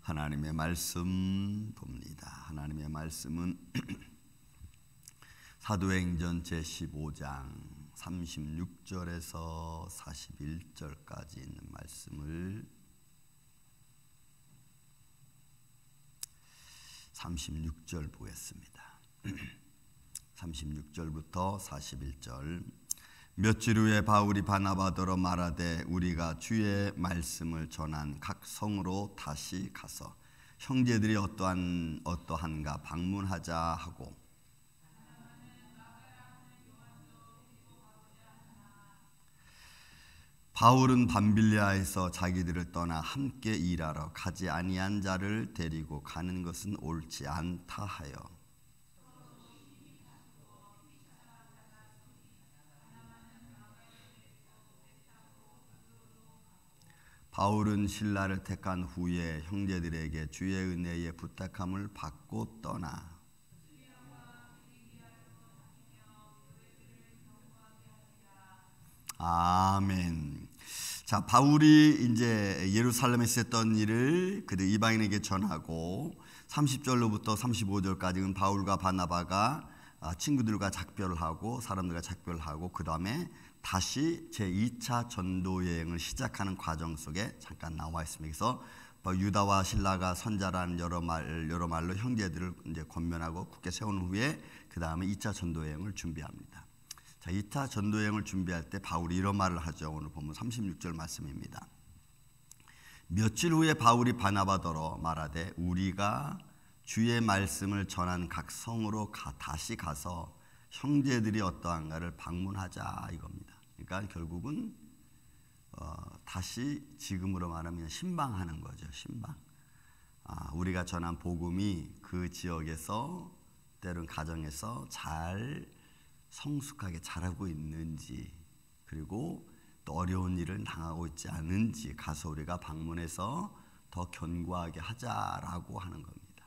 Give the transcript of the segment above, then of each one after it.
하나님의 말씀 봅니다. 하나님의 말씀은 사도행전 제15장 36절에서 41절까지 있는 말씀을 36절 보겠습니다. 36절부터 41절. 며칠 후에 바울이 바나바더러 말하되 우리가 주의 말씀을 전한 각 성으로 다시 가서 형제들이 어떠한가 방문하자 하고, 바울은 밤빌리아에서 자기들을 떠나 함께 일하러 가지 아니한 자를 데리고 가는 것은 옳지 않다 하여 바울은 신라를 택한 후에 형제들에게 주의 은혜의 부탁함을 받고 떠나 아멘. 자, 바울이 이제 예루살렘에서 했던 일을 그들 이방인에게 전하고 30절로부터 35절까지는 바울과 바나바가 친구들과 작별을 하고 사람들과 작별을 하고 그 다음에 다시 제2차 전도 여행을 시작하는 과정 속에 잠깐 나와 있습니다. 그래서 유다와 실라가 선자라는 여러 말로 형제들을 이제 권면하고 굳게 세운 후에 그 다음에 2차 전도 여행을 준비합니다. 자, 2차 전도 여행을 준비할 때 바울이 이런 말을 하죠. 오늘 보면 36절 말씀입니다. 며칠 후에 바울이 바나바더러 말하되 우리가 주의 말씀을 전한 각 성으로 다시 가서 형제들이 어떠한가를 방문하자 이겁니다. 그러니까 결국은 다시 지금으로 말하면 신방하는 거죠. 신방. 우리가 전한 복음이 그 지역에서 때론 가정에서 잘 성숙하게 자라고 있는지, 그리고 또 어려운 일을 당하고 있지 않은지 가서 우리가 방문해서 더 견고하게 하자라고 하는 겁니다.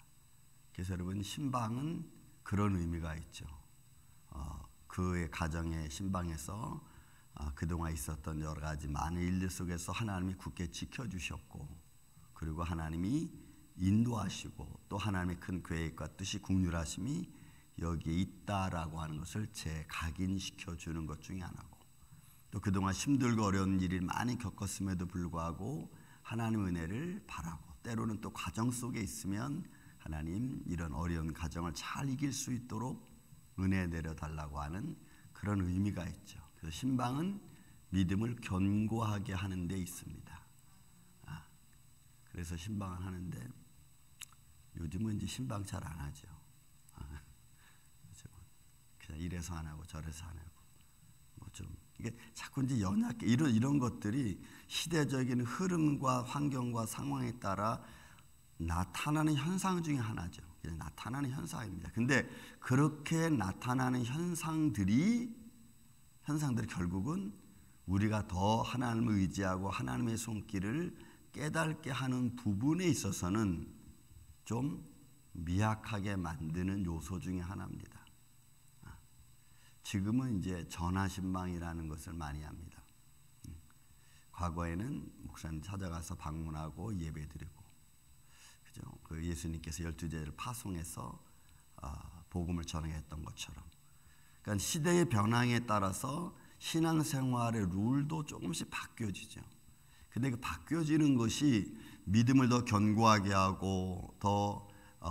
그래서 여러분, 신방은 그런 의미가 있죠. 그의 가정의 신방에서 그동안 있었던 여러 가지 많은 일들 속에서 하나님이 굳게 지켜주셨고, 그리고 하나님이 인도하시고 또 하나님의 큰 계획과 뜻이 국률하심이 여기에 있다라고 하는 것을 재각인시켜 주는 것 중에 하나고, 또 그동안 힘들고 어려운 일을 많이 겪었음에도 불구하고 하나님의 은혜를 바라고, 때로는 또 과정 속에 있으면 하나님 이런 어려운 과정을 잘 이길 수 있도록 은혜 내려달라고 하는 그런 의미가 있죠. 그래서 신방은 믿음을 견고하게 하는 데 있습니다. 그래서 신방을 하는데 요즘은 이제 신방 잘 안 하죠. 그냥 이래서 안 하고 저래서 안 하고 뭐 좀 이게 자꾸 이제 연약해 이런 것들이 시대적인 흐름과 환경과 상황에 따라 나타나는 현상 중에 하나죠. 그냥 나타나는 현상입니다. 근데 그렇게 나타나는 현상들이 결국은 우리가 더 하나님을 의지하고 하나님의 손길을 깨닫게 하는 부분에 있어서는 좀 미약하게 만드는 요소 중에 하나입니다. 지금은 이제 전화신방이라는 것을 많이 합니다. 과거에는 목사님 찾아가서 방문하고 예배드리고, 그죠? 그 예수님께서 12제자를 파송해서 복음을 전했던 것처럼. 그러니까 시대의 변화에 따라서 신앙생활의 룰도 조금씩 바뀌어지죠. 근데 그 바뀌어지는 것이 믿음을 더 견고하게 하고 더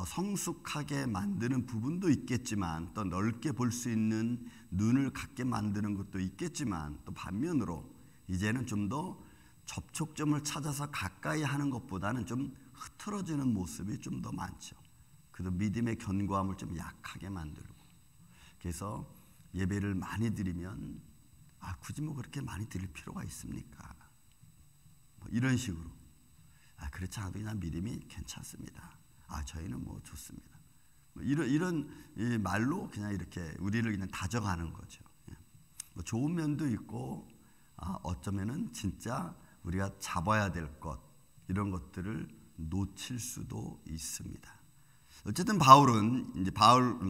성숙하게 만드는 부분도 있겠지만, 또 넓게 볼 수 있는 눈을 갖게 만드는 것도 있겠지만, 또 반면으로 이제는 좀 더 접촉점을 찾아서 가까이 하는 것보다는 좀 흐트러지는 모습이 좀 더 많죠. 그래서 믿음의 견고함을 좀 약하게 만들고, 그래서 예배를 많이 드리면 굳이 뭐 그렇게 많이 드릴 필요가 있습니까? 뭐 이런 식으로. 그렇지 않아도 그냥 믿음이 괜찮습니다. 저희는 뭐 좋습니다. 이런 이 말로 그냥 이렇게 우리를 그냥 다져가는 거죠. 뭐 좋은 면도 있고, 어쩌면은 진짜 우리가 잡아야 될 것, 이런 것들을 놓칠 수도 있습니다. 어쨌든 바울은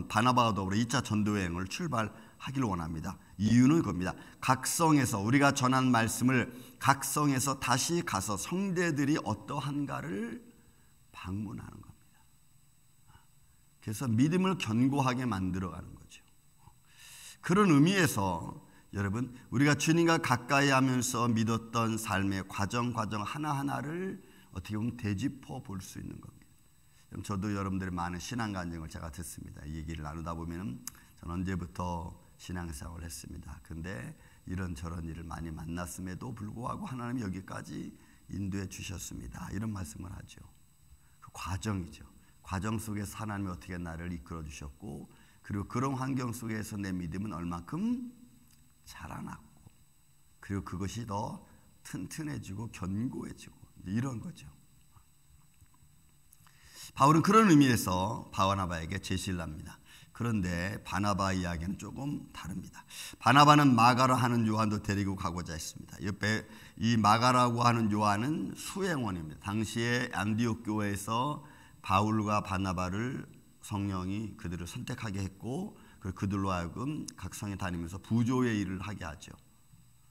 바나바와 더불어 2차 전도 여행을 출발하기를 원합니다. 이유는 그겁니다. 각성에서 우리가 전한 말씀을 각성에서 다시 가서 성대들이 어떠한가를 방문하는 겁니다. 그래서 믿음을 견고하게 만들어가는 거죠. 그런 의미에서 여러분, 우리가 주님과 가까이 하면서 믿었던 삶의 과정 하나하나를 어떻게 보면 되짚어 볼 수 있는 겁니다. 저도 여러분들의 많은 신앙 간증을 제가 듣습니다. 이 얘기를 나누다 보면 저는 언제부터 신앙생활을 했습니다. 근데 이런저런 일을 많이 만났음에도 불구하고 하나님이 여기까지 인도해 주셨습니다. 이런 말씀을 하죠. 그 과정이죠. 과정 속에서 하나님이 어떻게 나를 이끌어 주셨고, 그리고 그런 환경 속에서 내 믿음은 얼마큼 자라났고, 그리고 그것이 더 튼튼해지고 견고해지고 이런 거죠. 바울은 그런 의미에서 바나바에게 제시를 합니다. 그런데 바나바 이야기는 조금 다릅니다. 바나바는 마가라 하는 요한도 데리고 가고자 했습니다. 옆에 이 마가라고 하는 요한은 수행원입니다. 당시에 안디옥 교회에서 바울과 바나바를 성령이 그들을 선택하게 했고, 그들로 하여금 각 성에 다니면서 부조의 일을 하게 하죠.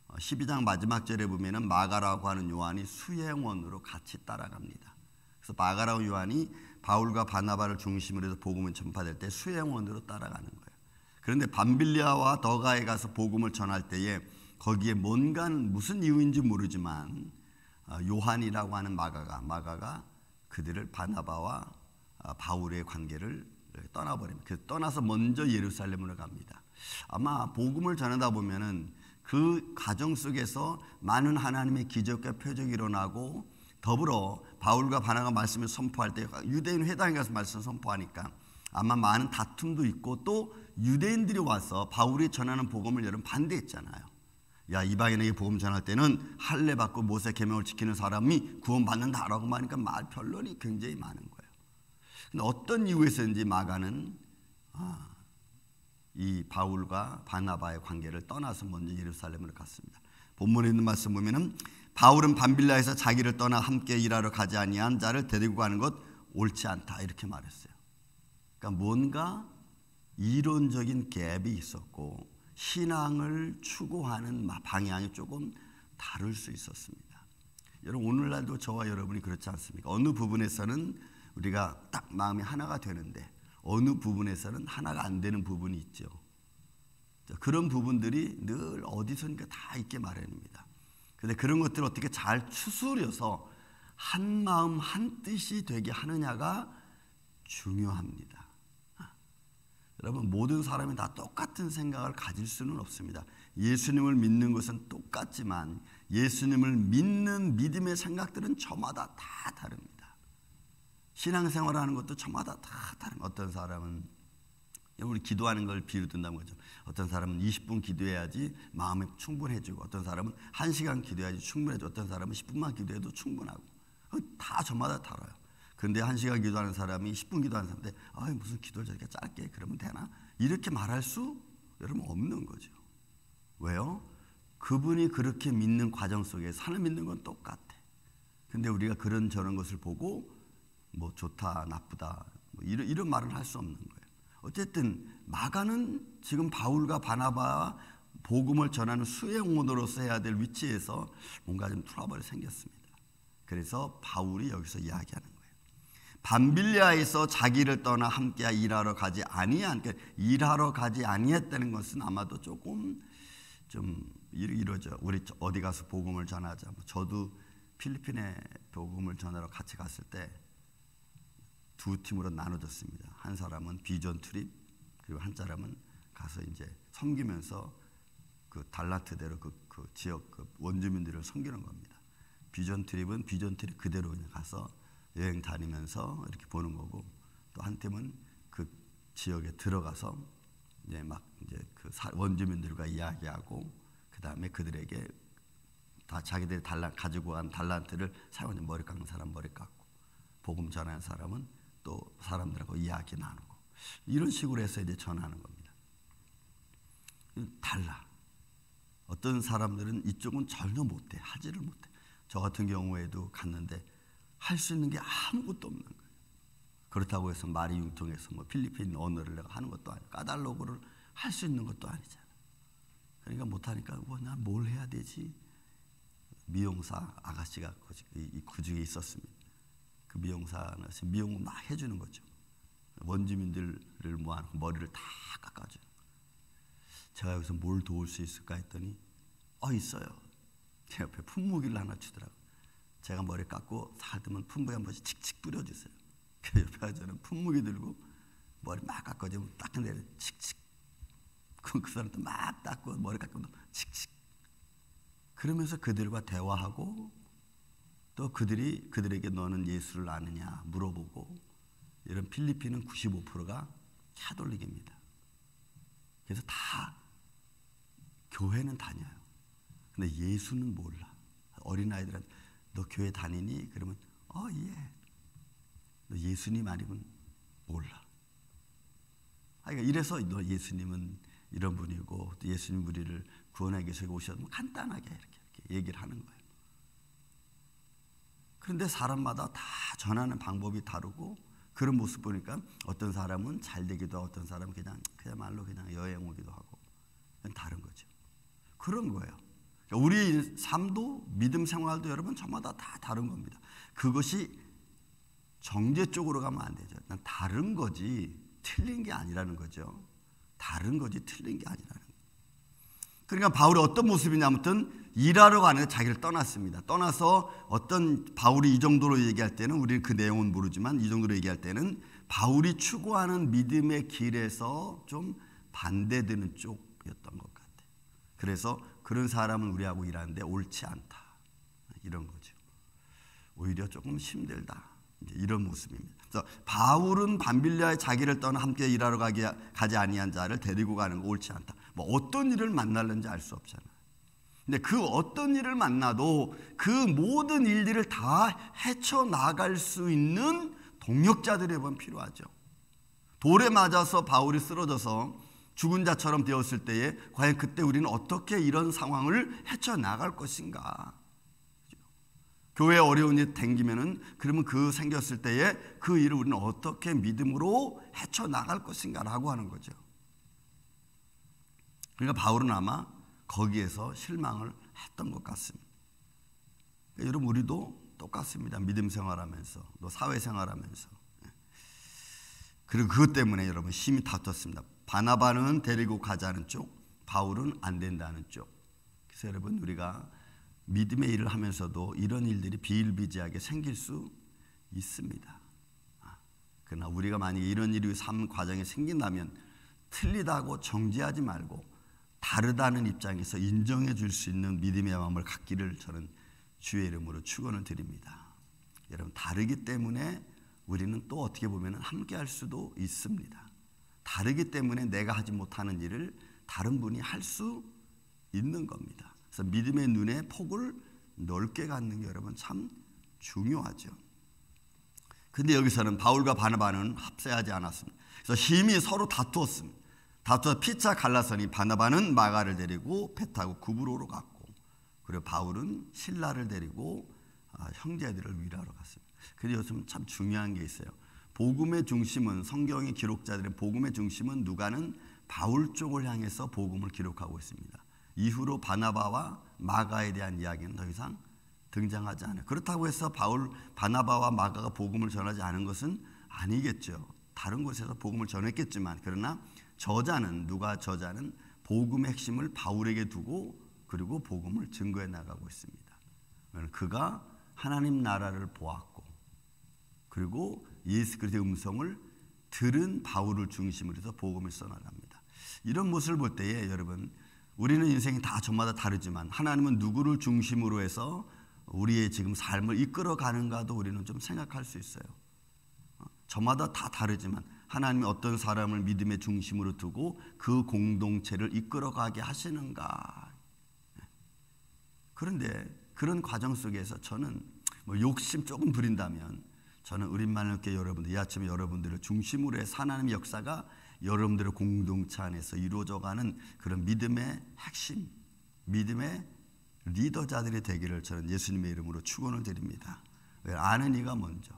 12장 마지막 절에 보면은 마가라고 하는 요한이 수행원으로 같이 따라갑니다. 그래서 마가라고 요한이 바울과 바나바를 중심으로 해서 복음을 전파될 때 수행원으로 따라가는 거예요. 그런데 밤빌리아와 더가에 가서 복음을 전할 때에 거기에 뭔가 무슨 이유인지 모르지만 요한이라고 하는 마가가 그들을 바나바와 바울의 관계를 떠나버립니다. 그래서 떠나서 먼저 예루살렘으로 갑니다. 아마 복음을 전하다 보면은 그 과정 속에서 많은 하나님의 기적과 표적이 일어나고, 더불어 바울과 바나바가 말씀을 선포할 때 유대인 회당에 가서 말씀을 선포하니까 아마 많은 다툼도 있고, 또 유대인들이 와서 바울이 전하는 복음을 여러분 반대했잖아요. 야, 이방인에게 복음 전할 때는 할례 받고 모세 계명을 지키는 사람이 구원받는다라고 하니까 말 변론이 굉장히 많은 거예요. 근데 어떤 이유에서인지 마가는 이 바울과 바나바의 관계를 떠나서 먼저 예루살렘으로 갔습니다. 본문에 있는 말씀 보면은 바울은 밤빌라에서 자기를 떠나 함께 일하러 가지 아니한 자를 데리고 가는 것 옳지 않다, 이렇게 말했어요. 그러니까 뭔가 이론적인 갭이 있었고 신앙을 추구하는 방향이 조금 다를 수 있었습니다. 여러분, 오늘날도 저와 여러분이 그렇지 않습니까? 어느 부분에서는 우리가 딱 마음이 하나가 되는데 어느 부분에서는 하나가 안 되는 부분이 있죠. 그런 부분들이 늘 어디선가 다 있게 마련입니다. 그런데 그런 것들을 어떻게 잘 추스려서 한 마음 한 뜻이 되게 하느냐가 중요합니다. 여러분, 모든 사람이 다 똑같은 생각을 가질 수는 없습니다. 예수님을 믿는 것은 똑같지만 예수님을 믿는 믿음의 생각들은 저마다 다 다릅니다. 신앙생활하는 것도 저마다 다 다릅니다. 어떤 사람은, 우리 기도하는 걸 비유 든다는 거죠. 어떤 사람은 20분 기도해야지 마음이 충분해지고, 어떤 사람은 1시간 기도해야지 충분해지고, 어떤 사람은 10분만 기도해도 충분하고, 다 저마다 다르요. 그런데 1시간 기도하는 사람이 10분 기도하는 사람인데 무슨 기도를 저렇게 짧게 그러면 되나? 이렇게 말할 수 여러분 없는 거죠. 왜요? 그분이 그렇게 믿는 과정 속에서 하나님 믿는 건 똑같아. 근데 우리가 그런 저런 것을 보고 뭐 좋다 나쁘다 뭐 이런 말을 할 수 없는 거예요. 어쨌든 마가는 지금 바울과 바나바와 복음을 전하는 수행원으로서 해야 될 위치에서 뭔가 좀 트러블이 생겼습니다. 그래서 바울이 여기서 이야기하는 거예요. 밤빌리아에서 자기를 떠나 함께 일하러 가지 아니한, 그러니까 일하러 가지 아니했다는 것은 아마도 조금 좀 이러죠. 우리 어디 가서 복음을 전하자. 저도 필리핀에 복음을 전하러 같이 갔을 때 두 팀으로 나눠졌습니다. 한 사람은 비전 트립, 그리고 한 사람은 가서 이제 섬기면서 그 달란트대로 그 지역 그 원주민들을 섬기는 겁니다. 비전 트립은 비전 트립 그대로 그냥 가서 여행 다니면서 이렇게 보는 거고, 또 한 팀은 그 지역에 들어가서 이제 막 이제 그 원주민들과 이야기하고, 그 다음에 그들에게 다 자기들이 가지고 간 달란트를 사용해서 머리 깎는 사람 머리 깎고, 복음 전하는 사람은 또 사람들하고 이야기 나누고, 이런 식으로 해서 이제 전하는 겁니다. 달라. 어떤 사람들은 이쪽은 전혀 못해, 하지를 못해. 저 같은 경우에도 갔는데 할 수 있는 게 아무것도 없는 거예요. 그렇다고 해서 말이 융통해서 뭐 필리핀 언어를 내가 하는 것도 아니고 까달로그를 할 수 있는 것도 아니잖아. 그러니까 못하니까 난 뭘 해야 되지? 미용사 아가씨가 그 중에 있었습니다. 그 미용사는 미용을 막 해주는 거죠. 원주민들을 모아놓고 머리를 다 깎아줘요. 제가 여기서 뭘 도울 수 있을까 했더니 있어요. 제 옆에 품무기를 하나 주더라고요. 제가 머리 깎고 살뜨면 품무기 한 번씩 칙칙 뿌려주세요. 그 옆에 저는 품무기 들고 머리 막 깎아주면 닦는데 칙칙. 그 사람도 막 닦고 머리 깎고 칙칙. 그러면서 그들과 대화하고 또 그들에게 너는 예수를 아느냐 물어보고, 이런 필리핀은 95%가 카톨릭입니다. 그래서 다 교회는 다녀요. 근데 예수는 몰라. 어린아이들한테 너 교회 다니니? 그러면 예. 너 예수님 아니면 몰라. 그러니까 이래서 너 예수님은 이런 분이고 또 예수님 우리를 구원하기 위해서 오셔서 간단하게 이렇게 얘기를 하는 거예요. 그런데 사람마다 다 전하는 방법이 다르고, 그런 모습 보니까 어떤 사람은 잘 되기도 하고 어떤 사람은 그야말로 그냥 여행 오기도 하고 다른 거죠. 그런 거예요. 그러니까 우리 삶도 믿음 생활도 여러분 저마다 다 다른 겁니다. 그것이 정죄 쪽으로 가면 안 되죠. 난 다른 거지 틀린 게 아니라는 거죠. 다른 거지 틀린 게 아니라는 거예요. 그러니까 바울이 어떤 모습이냐, 아무튼 일하러 가는데 자기를 떠났습니다. 떠나서 어떤 바울이 이 정도로 얘기할 때는, 우리는 그 내용은 모르지만 이 정도로 얘기할 때는 바울이 추구하는 믿음의 길에서 좀 반대되는 쪽이었던 것 같아요. 그래서 그런 사람은 우리하고 일하는데 옳지 않다, 이런 거죠. 오히려 조금 힘들다, 이런 모습입니다. 그래서 바울은 밤빌리아에 자기를 떠나 함께 일하러 가지 아니한 자를 데리고 가는 거 옳지 않다. 뭐 어떤 일을 만날는지 알 수 없잖아요. 근데 그 어떤 일을 만나도 그 모든 일들을 다 헤쳐나갈 수 있는 동역자들이 여러분 필요하죠. 돌에 맞아서 바울이 쓰러져서 죽은 자처럼 되었을 때에 과연 그때 우리는 어떻게 이런 상황을 헤쳐나갈 것인가. 교회에 어려운 일이 생기면은, 그러면 그 생겼을 때에 그 일을 우리는 어떻게 믿음으로 헤쳐나갈 것인가라고 하는 거죠. 그러니까 바울은 아마 거기에서 실망을 했던 것 같습니다. 그러니까 여러분 우리도 똑같습니다. 믿음 생활하면서 또 사회 생활하면서. 그리고 그것 때문에 여러분 심히 다퉜습니다. 바나바는 데리고 가자는 쪽, 바울은 안 된다는 쪽. 그래서 여러분 우리가 믿음의 일을 하면서도 이런 일들이 비일비재하게 생길 수 있습니다. 그러나 우리가 만약에 이런 일이 삶 과정에 생긴다면 틀리다고 정죄하지 말고 다르다는 입장에서 인정해 줄 수 있는 믿음의 마음을 갖기를 저는 주의 이름으로 축원을 드립니다. 여러분 다르기 때문에 우리는 또 어떻게 보면 함께 할 수도 있습니다. 다르기 때문에 내가 하지 못하는 일을 다른 분이 할 수 있는 겁니다. 그래서 믿음의 눈의 폭을 넓게 갖는 게 여러분 참 중요하죠. 근데 여기서는 바울과 바나바는 합세하지 않았습니다. 그래서 힘이 서로 다투었습니다. 다투어 피차 갈라서니 바나바는 마가를 데리고 배 타고 구브로로 갔고, 그리고 바울은 실라를 데리고 형제들을 위로하러 갔습니다. 그런데 요즘 참 중요한 게 있어요. 복음의 중심은, 성경의 기록자들의 복음의 중심은 누가는 바울 쪽을 향해서 복음을 기록하고 있습니다. 이후로 바나바와 마가에 대한 이야기는 더 이상 등장하지 않아요. 그렇다고 해서 바나바와 마가가 복음을 전하지 않은 것은 아니겠죠. 다른 곳에서 복음을 전했겠지만, 그러나 누가 저자는 복음의 핵심을 바울에게 두고 그리고 복음을 증거해 나가고 있습니다. 그가 하나님 나라를 보았고, 그리고 예수 그리스도의 음성을 들은 바울을 중심으로 해서 복음을 써나갑니다. 이런 모습을 볼 때에 여러분, 우리는 인생이 다 저마다 다르지만 하나님은 누구를 중심으로 해서 우리의 지금 삶을 이끌어가는가도 우리는 좀 생각할 수 있어요. 저마다 다 다르지만 하나님이 어떤 사람을 믿음의 중심으로 두고 그 공동체를 이끌어가게 하시는가. 그런데 그런 과정 속에서 저는 욕심 조금 부린다면, 저는 우리만을교회 여러분들, 이 아침에 여러분들을 중심으로 해서 하나님의 역사가 여러분들의 공동체 안에서 이루어져가는 그런 믿음의 핵심, 믿음의 리더자들이 되기를 저는 예수님의 이름으로 축원을 드립니다. 아는 이가 먼저.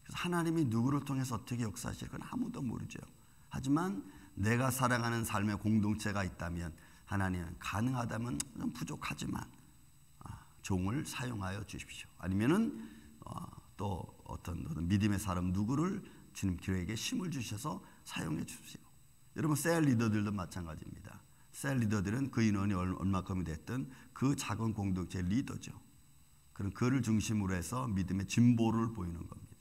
그래서 하나님이 누구를 통해서 어떻게 역사하실 건 아무도 모르죠. 하지만 내가 살아가는 삶의 공동체가 있다면 하나님은 가능하다면 좀 부족하지만 종을 사용하여 주십시오. 아니면은 또 어떤 믿음의 사람 누구를 주님 교회에게 힘을 주셔서 사용해 주세요. 여러분 셀 리더들도 마찬가지입니다. 셀 리더들은 그 인원이 얼마큼이 됐든 그 작은 공동체 리더죠. 그런 그를 중심으로 해서 믿음의 진보를 보이는 겁니다.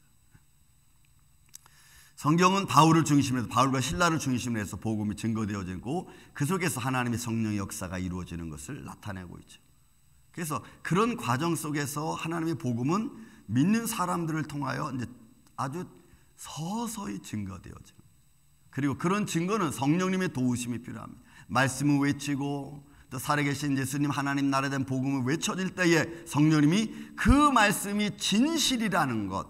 성경은 바울을 중심으로 해서 바울과 실라를 중심으로 해서 복음이 증거되어지고 그 속에서 하나님의 성령의 역사가 이루어지는 것을 나타내고 있죠. 그래서 그런 과정 속에서 하나님의 복음은 믿는 사람들을 통하여 이제 아주 서서히 증거되어져요. 그리고 그런 증거는 성령님의 도우심이 필요합니다. 말씀을 외치고 또 살아계신 예수님 하나님 나라에 대한 복음을 외쳐질 때에 성령님이 그 말씀이 진실이라는 것,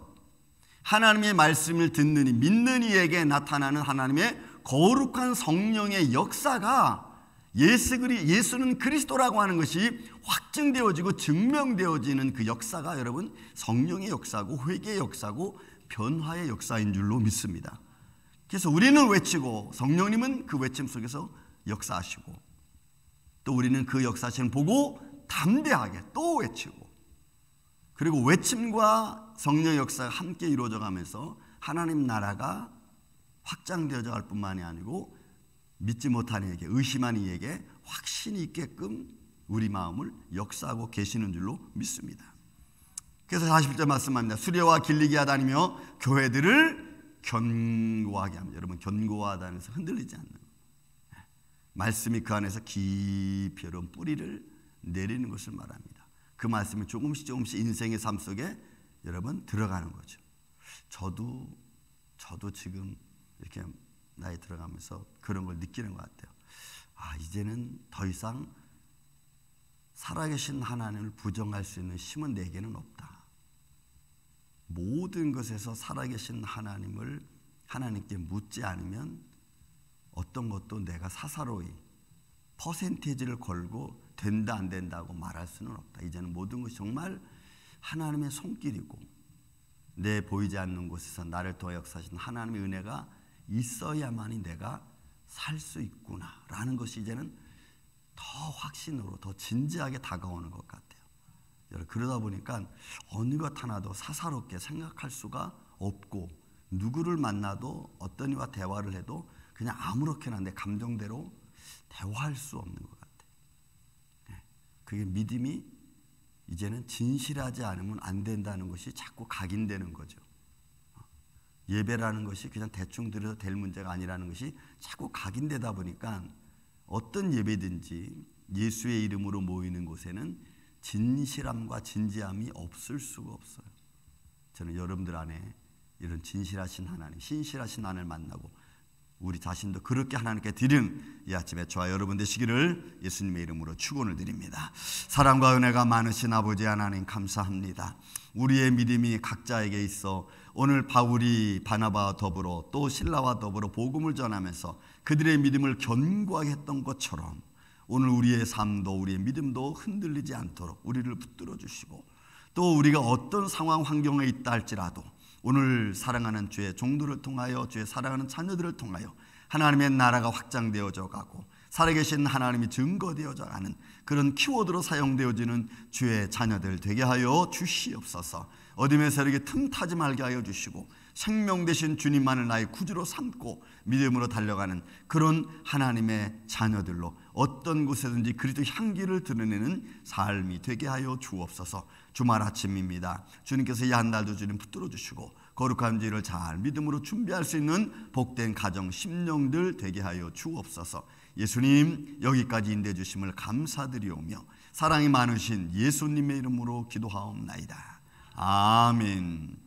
하나님의 말씀을 듣는 이 믿는 이에게 나타나는 하나님의 거룩한 성령의 역사가 예수는 그리스도라고 하는 것이 확증되어지고 증명되어지는 그 역사가 여러분 성령의 역사고 회개의 역사고 변화의 역사인 줄로 믿습니다. 그래서 우리는 외치고 성령님은 그 외침 속에서 역사하시고 또 우리는 그 역사하시는 보고 담대하게 또 외치고 그리고 외침과 성령의 역사가 함께 이루어져 가면서 하나님 나라가 확장되어져 갈 뿐만이 아니고 믿지 못하는 이에게 의심하는 이에게 확신이 있게끔 우리 마음을 역사하고 계시는 줄로 믿습니다. 그래서 41절 말씀합니다. 수레와 길리기아 다니며 교회들을 견고하게 합니다. 여러분 견고하다는 것은 흔들리지 않는 것. 말씀이 그 안에서 깊이 여러분 뿌리를 내리는 것을 말합니다. 그 말씀이 조금씩 인생의 삶 속에 여러분 들어가는 거죠. 저도 지금 이렇게 나이 들어가면서 그런 걸 느끼는 것 같아요. 이제는 더 이상 살아계신 하나님을 부정할 수 있는 힘은 내게는 없다. 모든 것에서 살아계신 하나님께 묻지 않으면 어떤 것도 내가 사사로이 퍼센테이지를 걸고 된다 안 된다고 말할 수는 없다. 이제는 모든 것이 정말 하나님의 손길이고 내 보이지 않는 곳에서 나를 통해 역사하신 하나님의 은혜가 있어야만이 내가 살 수 있구나라는 것이 이제는 더 확신으로 더 진지하게 다가오는 것 같아요. 여러분 그러다 보니까 어느 것 하나도 사사롭게 생각할 수가 없고 누구를 만나도 어떤 이와 대화를 해도 그냥 아무렇게나 내 감정대로 대화할 수 없는 것 같아요. 그게 믿음이 이제는 진실하지 않으면 안 된다는 것이 자꾸 각인되는 거죠. 예배라는 것이 그냥 대충 드려도 될 문제가 아니라는 것이 자꾸 각인되다 보니까 어떤 예배든지 예수의 이름으로 모이는 곳에는 진실함과 진지함이 없을 수가 없어요. 저는 여러분들 안에 이런 진실하신 하나님, 신실하신 하나님을 만나고 우리 자신도 그렇게 하나님께 드리는 이 아침에 저와 여러분 되시기를 예수님의 이름으로 축원을 드립니다. 사랑과 은혜가 많으신 아버지 하나님 감사합니다. 우리의 믿음이 각자에게 있어 오늘 바울이 바나바와 더불어 또 실라와 더불어 복음을 전하면서 그들의 믿음을 견고하게 했던 것처럼 오늘 우리의 삶도 우리의 믿음도 흔들리지 않도록 우리를 붙들어 주시고 또 우리가 어떤 상황 환경에 있다 할지라도 오늘 사랑하는 주의 종들을 통하여 주의 사랑하는 자녀들을 통하여 하나님의 나라가 확장되어져 가고 살아계신 하나님이 증거되어져 가는 그런 키워드로 사용되어지는 주의 자녀들 되게 하여 주시옵소서. 어둠에서 이렇게 틈타지 말게 하여 주시고 생명 되신 주님만을 나의 구주로 삼고 믿음으로 달려가는 그런 하나님의 자녀들로 어떤 곳에든지 그리스도 향기를 드러내는 삶이 되게 하여 주옵소서. 주말 아침입니다. 주님께서 이 한 달도 주님 붙들어 주시고 거룩한 죄를 잘 믿음으로 준비할 수 있는 복된 가정 심령들 되게 하여 주옵소서. 예수님 여기까지 인도해 주심을 감사드리오며 사랑이 많으신 예수님의 이름으로 기도하옵나이다. 아멘.